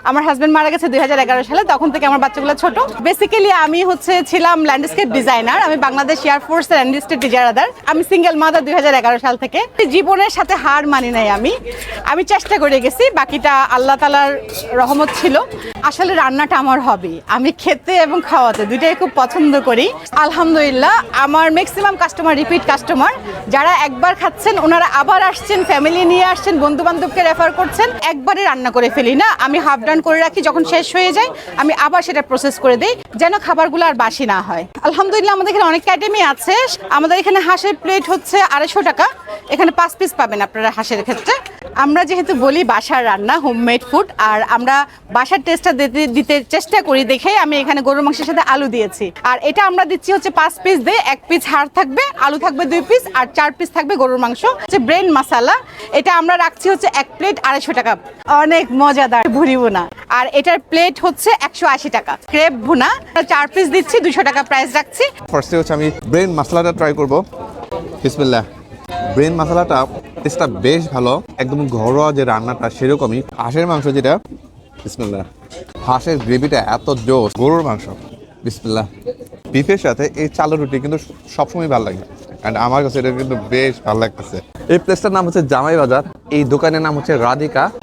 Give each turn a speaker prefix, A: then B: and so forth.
A: আমার হাজবেন্ড মারা গেছে 2011 সালে, তখন থেকে আমার বাচ্চাগুলো ছোট। বেসিক্যালি আমি ছিলাম ল্যান্ডস্কেপ ডিজাইনার। আমি বাংলাদেশ এয়ার ফোর্সের ল্যান্ডস্কেপ ডিজাইনার। আমি সিঙ্গেল মাদার 2011 সাল থেকে। জীবনের সাথে হার মানি নাই আমি চেষ্টা করে গেছি, বাকিটা আল্লাহ তাআলার রহমত ছিল। আসলে রান্নাটা আমার হবি, আমি খেতে এবং খাওয়াতে দুইটাই খুব পছন্দ করি। আলহামদুলিল্লাহ আমার ম্যাক্সিমাম কাস্টমার রিপিট কাস্টমার, যারা একবার খাচ্ছেন ওনারা আবার আসছেন, ফ্যামিলি নিয়ে আসছেন, বন্ধু বান্ধবকে রেফার করছেন। একবারে রান্না করে ফেলি না, আমি হাফ ডান করে রাখি, যখন শেষ হয়ে যায় আমি আবার সেটা প্রসেস করে দিই যেন খাবারগুলো আর বাসি না হয়। আলহামদুলিল্লাহ আমাদের এখানে অনেক আইটেমই আছে। আমাদের এখানে হাঁসের প্লেট হচ্ছে 250 টাকা, এখানে 5 পিস পাবেন আপনারা হাঁসের ক্ষেত্রে। আমরা যেহেতু বলি বাসার রান্না, হোমমেড ফুড, আর আমরা বাসার টেস্টটা দিতে চেষ্টা করি দেখে আমি এখানে গরুর মাংসের সাথে আলু দিয়েছি। আর এটা আমরা দিচ্ছি হচ্ছে 5 পিস দিয়ে, 1 পিস হাড় থাকবে, আলু থাকবে 2 পিস, আর 4 পিস থাকবে গরুর মাংস। হচ্ছে ব্রেন মশলা, এটা আমরা রাখছি হচ্ছে 1 প্লেট 250 টাকা। অনেক মজাদার ভুরি ভুনা। আর এটার প্লেট হচ্ছে 180 টাকা। ক্রেপ ভুনা 4 পিস দিচ্ছি, 200 টাকা প্রাইস রাখছি।
B: ফার্স্টে হচ্ছে আমি ব্রেন মশলাটা ট্রাই করব। বিসমিল্লাহ। ব্রেন মশলাটা টেস্টটা বেশ ভালো, একদম ঘরোয়া যে রান্নাটা সেরকমই। হাঁসের মাংস যেটা, বিসমিল্লাহ। হাঁসের গ্রেভিটা এত জোস, গরুর মাংস, বিসমিল্লাহ। বিফের সাথে এই চালের রুটি কিন্তু সবসময় ভালো লাগে, অ্যান্ড আমার কাছে এটা কিন্তু বেশ ভালো লাগতেছে। এই প্লেসটার নাম হচ্ছে জামাই বাজার, এই দোকানের নাম হচ্ছে রাধিকা।